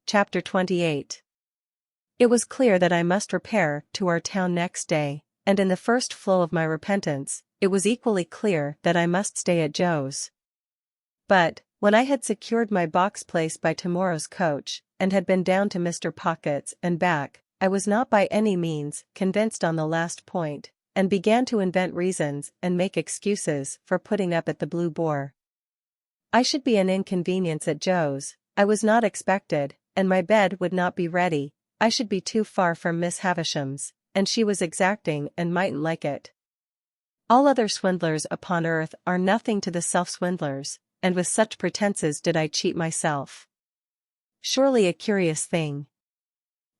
Chapter 28. It was clear that I must repair to our town next day, and in the first flow of my repentance, it was equally clear that I must stay at Joe's. But, when I had secured my box place by tomorrow's coach, and had been down to Mr. Pocket's and back, I was not by any means convinced on the last point, and began to invent reasons and make excuses for putting up at the Blue Boar. I should be an inconvenience at Joe's, I was not expected, and my bed would not be ready, I should be too far from Miss Havisham's, and she was exacting and mightn't like it. All other swindlers upon earth are nothing to the self-swindlers, and with such pretenses did I cheat myself. Surely a curious thing.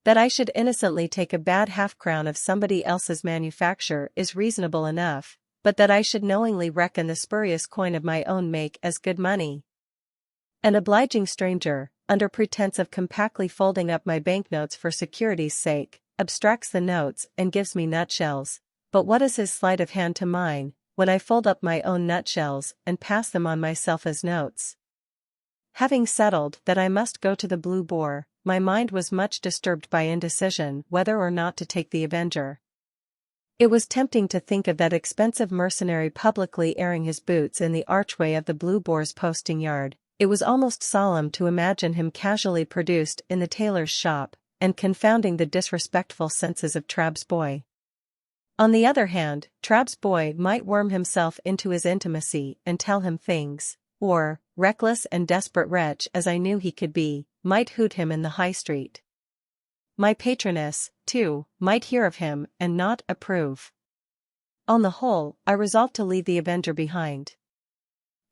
That I should innocently take a bad half-crown of somebody else's manufacture is reasonable enough, but that I should knowingly reckon the spurious coin of my own make as good money. An obliging stranger, under pretense of compactly folding up my banknotes for security's sake, abstracts the notes and gives me nutshells, but what is his sleight of hand to mine, when I fold up my own nutshells and pass them on myself as notes? Having settled that I must go to the Blue Boar, my mind was much disturbed by indecision whether or not to take the Avenger. It was tempting to think of that expensive mercenary publicly airing his boots in the archway of the Blue Boar's posting yard. It was almost solemn to imagine him casually produced in the tailor's shop, and confounding the disrespectful senses of Trabb's boy. On the other hand, Trabb's boy might worm himself into his intimacy and tell him things, or, reckless and desperate wretch as I knew he could be, might hoot him in the High Street. My patroness, too, might hear of him and not approve. On the whole, I resolved to leave the Avenger behind.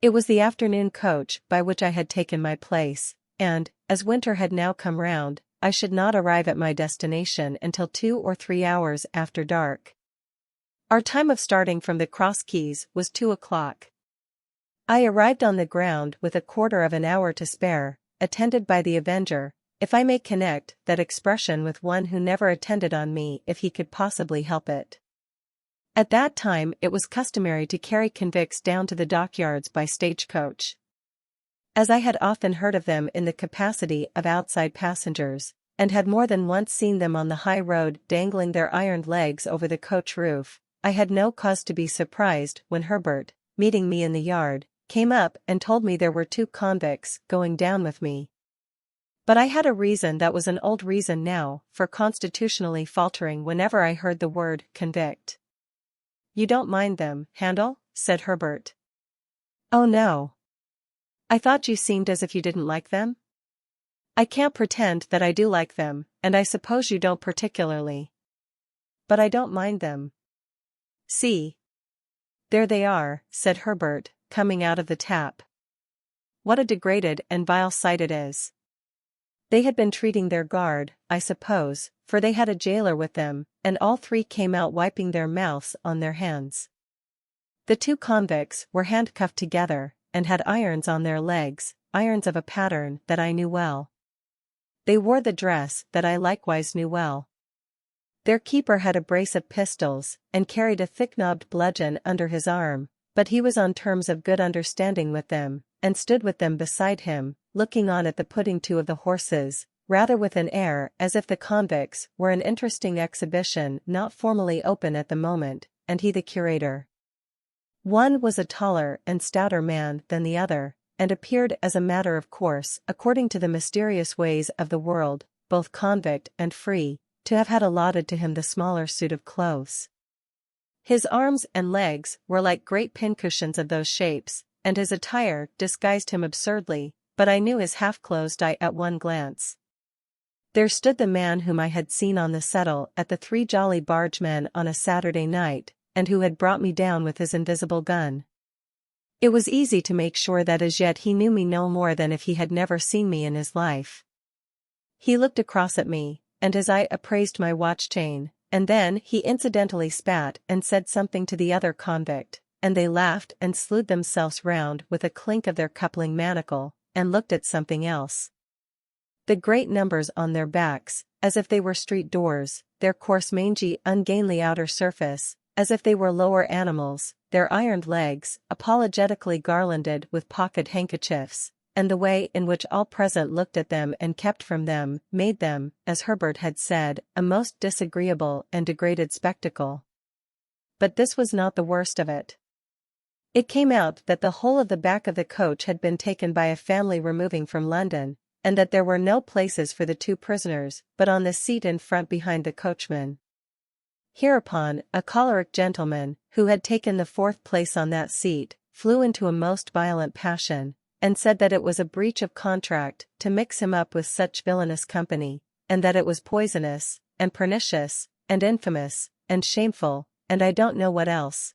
It was the afternoon coach by which I had taken my place, and, as winter had now come round, I should not arrive at my destination until 2 or 3 hours after dark. Our time of starting from the Cross Keys was 2 o'clock. I arrived on the ground with a quarter of an hour to spare, attended by the Avenger, if I may connect that expression with one who never attended on me if he could possibly help it. At that time it was customary to carry convicts down to the dockyards by stagecoach. As I had often heard of them in the capacity of outside passengers, and had more than once seen them on the high road dangling their ironed legs over the coach roof, I had no cause to be surprised when Herbert, meeting me in the yard, came up and told me there were 2 convicts going down with me. But I had a reason that was an old reason now for constitutionally faltering whenever I heard the word convict. "You don't mind them, Handel?" said Herbert. "Oh no. I thought you seemed as if you didn't like them?" "I can't pretend that I do like them, and I suppose you don't particularly. But I don't mind them. See. There they are," said Herbert, coming out of the tap. "What a degraded and vile sight it is. They had been treating their guard, I suppose, for they had a jailer with them, and all 3 came out wiping their mouths on their hands. The 2 convicts were handcuffed together, and had irons on their legs, irons of a pattern that I knew well. They wore the dress that I likewise knew well. Their keeper had a brace of pistols, and carried a thick-knobbed bludgeon under his arm, but he was on terms of good understanding with them, and stood with them beside him, looking on at the putting to of the horses, rather with an air as if the convicts were an interesting exhibition not formally open at the moment, and he the curator. One was a taller and stouter man than the other, and appeared as a matter of course, according to the mysterious ways of the world, both convict and free, to have had allotted to him the smaller suit of clothes. His arms and legs were like great pincushions of those shapes, and his attire disguised him absurdly, but I knew his half-closed eye at one glance. There stood the man whom I had seen on the settle at the 3 Jolly Bargemen on a Saturday night, and who had brought me down with his invisible gun. It was easy to make sure that as yet he knew me no more than if he had never seen me in his life. He looked across at me, and his eye appraised my watch-chain, and then he incidentally spat and said something to the other convict, and they laughed and slewed themselves round with a clink of their coupling manacle, and looked at something else. The great numbers on their backs, as if they were street doors, their coarse mangy ungainly outer surface, as if they were lower animals, their ironed legs, apologetically garlanded with pocket handkerchiefs, and the way in which all present looked at them and kept from them, made them, as Herbert had said, a most disagreeable and degraded spectacle. But this was not the worst of it. It came out that the whole of the back of the coach had been taken by a family removing from London, and that there were no places for the two prisoners but on the seat in front behind the coachman. Hereupon, a choleric gentleman, who had taken the fourth place on that seat, flew into a most violent passion, and said that it was a breach of contract to mix him up with such villainous company, and that it was poisonous, and pernicious, and infamous, and shameful, and I don't know what else.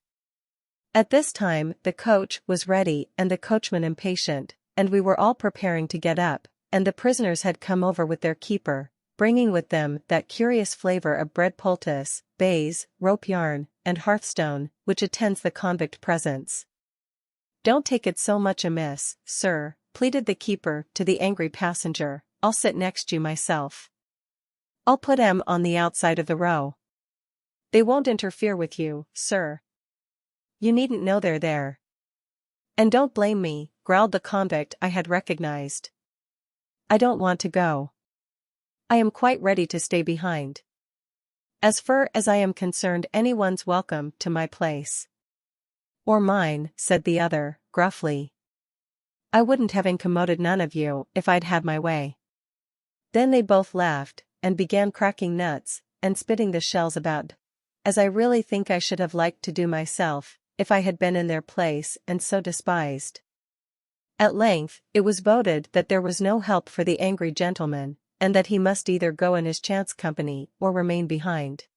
At this time the coach was ready and the coachman impatient, and we were all preparing to get up, and the prisoners had come over with their keeper, bringing with them that curious flavor of bread poultice, baize, rope yarn, and hearthstone, which attends the convict presence. "Don't take it so much amiss, sir," pleaded the keeper to the angry passenger, "I'll sit next you myself. I'll put 'em on the outside of the row. They won't interfere with you, sir. You needn't know they're there." "And don't blame me," growled the convict I had recognized. "I don't want to go. I am quite ready to stay behind. As far as I am concerned, anyone's welcome to my place." "Or mine," said the other, gruffly. "I wouldn't have incommoded none of you if I'd had my way." Then they both laughed, and began cracking nuts, and spitting the shells about, as I really think I should have liked to do myself, if I had been in their place and so despised. At length, it was voted that there was no help for the angry gentleman, and that he must either go in his chance company or remain behind.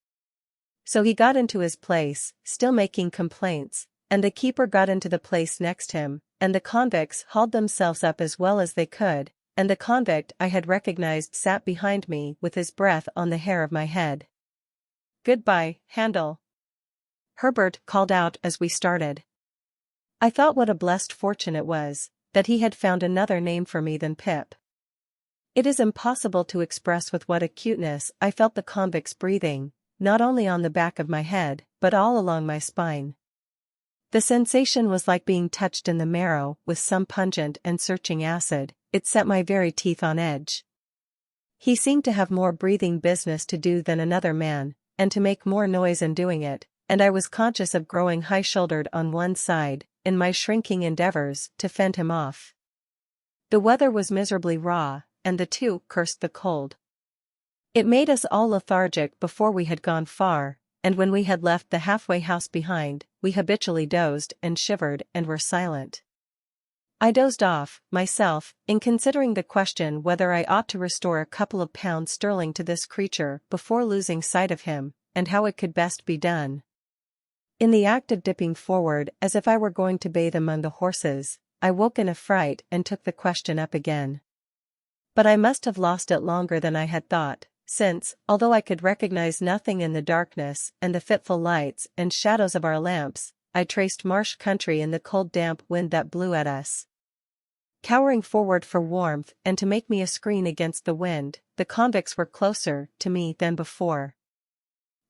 So he got into his place, still making complaints, and the keeper got into the place next him, and the convicts hauled themselves up as well as they could, and the convict I had recognized sat behind me with his breath on the hair of my head. "Goodbye, Handel," Herbert called out as we started. I thought what a blessed fortune it was, that he had found another name for me than Pip. It is impossible to express with what acuteness I felt the convict's breathing, not only on the back of my head, but all along my spine. The sensation was like being touched in the marrow with some pungent and searching acid. It set my very teeth on edge. He seemed to have more breathing business to do than another man, and to make more noise in doing it, and I was conscious of growing high-shouldered on one side, in my shrinking endeavors to fend him off. The weather was miserably raw, and the two cursed the cold. It made us all lethargic before we had gone far, and when we had left the halfway house behind, we habitually dozed and shivered and were silent. I dozed off, myself, in considering the question whether I ought to restore a couple of pounds sterling to this creature before losing sight of him, and how it could best be done. In the act of dipping forward as if I were going to bathe among the horses, I woke in a fright and took the question up again. But I must have lost it longer than I had thought, since, although I could recognize nothing in the darkness and the fitful lights and shadows of our lamps, I traced marsh country in the cold damp wind that blew at us. Cowering forward for warmth and to make me a screen against the wind, the convicts were closer to me than before.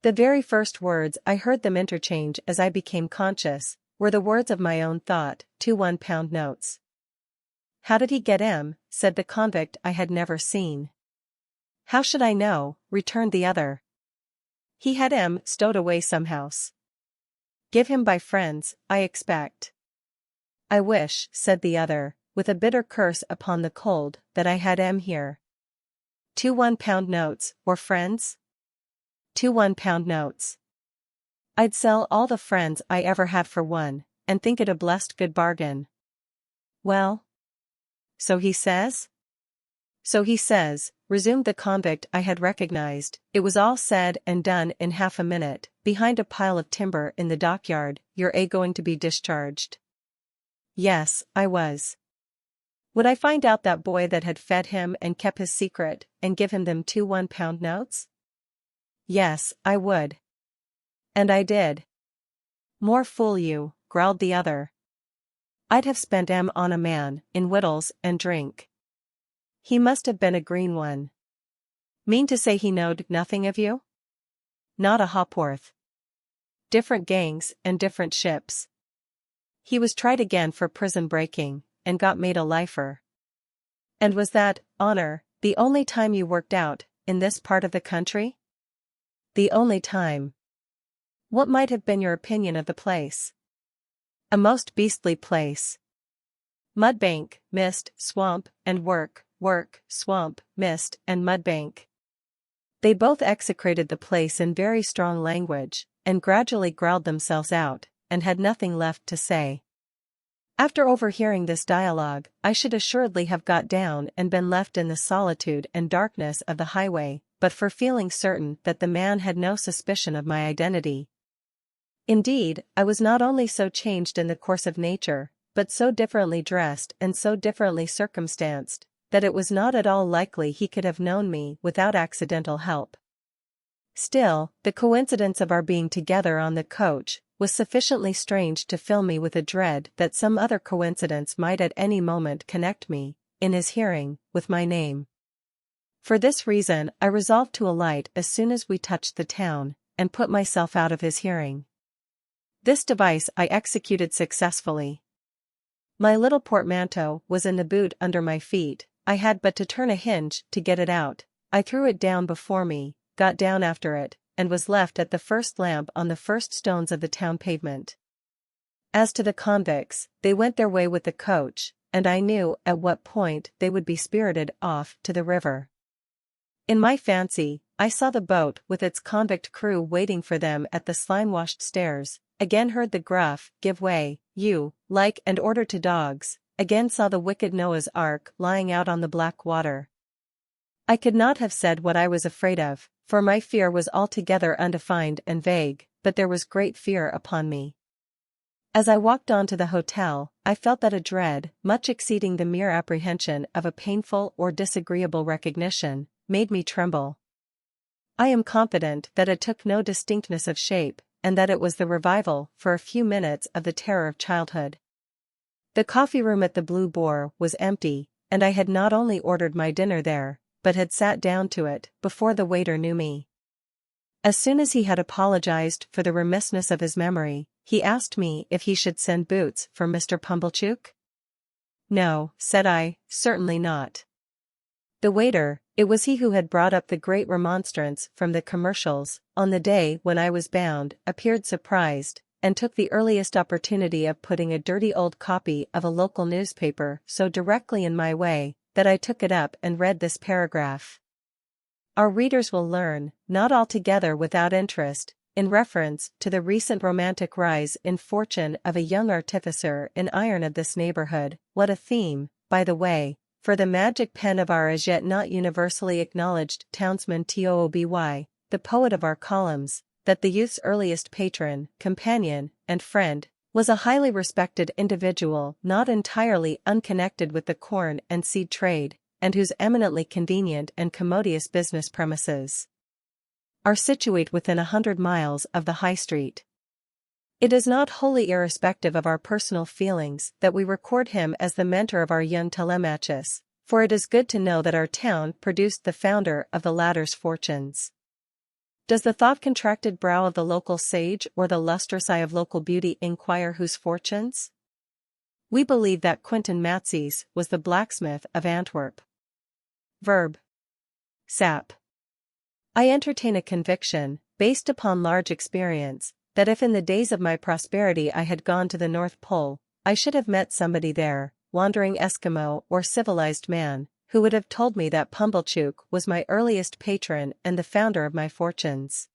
The very first words I heard them interchange as I became conscious, were the words of my own thought, 2 1-pound notes. "How did he get 'em?" said the convict I had never seen. "How should I know?" returned the other. "He had 'em stowed away somehows. Give him by friends, I expect." "I wish," said the other, with a bitter curse upon the cold, "that I had 'em here." 2 1-pound notes, or friends? 2 1-pound notes. I'd sell all the friends I ever had for one, and think it a blessed good bargain. "Well? So he says?" "So he says," resumed the convict I had recognized. "It was all said and done in half a minute, behind a pile of timber in the dockyard. You're going to be discharged." Yes, I was. Would I find out that boy that had fed him and kept his secret, and give him them 2 1-pound notes? Yes, I would. And I did. "More fool you," growled the other. "I'd have spent 'em on a man, in wittles and drink. He must have been a green one." "Mean to say he knowed nothing of you?" "Not a ha'porth. Different gangs and different ships. He was tried again for prison breaking, and got made a lifer. And was that, honor, the only time you worked out, in this part of the country? The only time. What might have been your opinion of the place? A most beastly place. Mudbank, mist, swamp, and work, swamp, mist, and mudbank. They both execrated the place in very strong language, and gradually growled themselves out, and had nothing left to say. After overhearing this dialogue, I should assuredly have got down and been left in the solitude and darkness of the highway, but for feeling certain that the man had no suspicion of my identity. Indeed, I was not only so changed in the course of nature, but so differently dressed and so differently circumstanced, that it was not at all likely he could have known me without accidental help. Still, the coincidence of our being together on the coach was sufficiently strange to fill me with a dread that some other coincidence might at any moment connect me, in his hearing, with my name. For this reason I resolved to alight as soon as we touched the town, and put myself out of his hearing. This device I executed successfully. My little portmanteau was in the boot under my feet. I had but to turn a hinge to get it out. I threw it down before me, got down after it, and was left at the first lamp on the first stones of the town pavement. As to the convicts, they went their way with the coach, and I knew at what point they would be spirited off to the river. In my fancy, I saw the boat with its convict crew waiting for them at the slime-washed stairs, again heard the gruff, "Give way, you," like and order to dogs, again saw the wicked Noah's Ark lying out on the black water. I could not have said what I was afraid of, for my fear was altogether undefined and vague, but there was great fear upon me. As I walked on to the hotel, I felt that a dread, much exceeding the mere apprehension of a painful or disagreeable recognition, made me tremble. I am confident that it took no distinctness of shape, and that it was the revival, for a few minutes, of the terror of childhood. The coffee-room at the Blue Boar was empty, and I had not only ordered my dinner there, but had sat down to it, before the waiter knew me. As soon as he had apologized for the remissness of his memory, he asked me if he should send boots for Mr. Pumblechook. No, said I, certainly not. The waiter, it was he who had brought up the great remonstrance from the commercials, on the day when I was bound, appeared surprised, and took the earliest opportunity of putting a dirty old copy of a local newspaper so directly in my way, that I took it up and read this paragraph. Our readers will learn, not altogether without interest, in reference to the recent romantic rise in fortune of a young artificer in iron of this neighborhood, what a theme, by the way, for the magic pen of our as yet not universally acknowledged townsman Tooby, the poet of our columns, that the youth's earliest patron, companion, and friend, was a highly respected individual not entirely unconnected with the corn and seed trade, and whose eminently convenient and commodious business premises are situate within 100 miles of the High Street. It is not wholly irrespective of our personal feelings that we record him as the mentor of our young Telemachus, for it is good to know that our town produced the founder of the latter's fortunes. Does the thought-contracted brow of the local sage or the lustrous eye of local beauty inquire whose fortunes? We believe that Quintin Matses was the blacksmith of Antwerp. Verb. Sap. I entertain a conviction, based upon large experience, that if in the days of my prosperity I had gone to the North Pole, I should have met somebody there, wandering Eskimo or civilized man, who would have told me that Pumblechook was my earliest patron and the founder of my fortunes.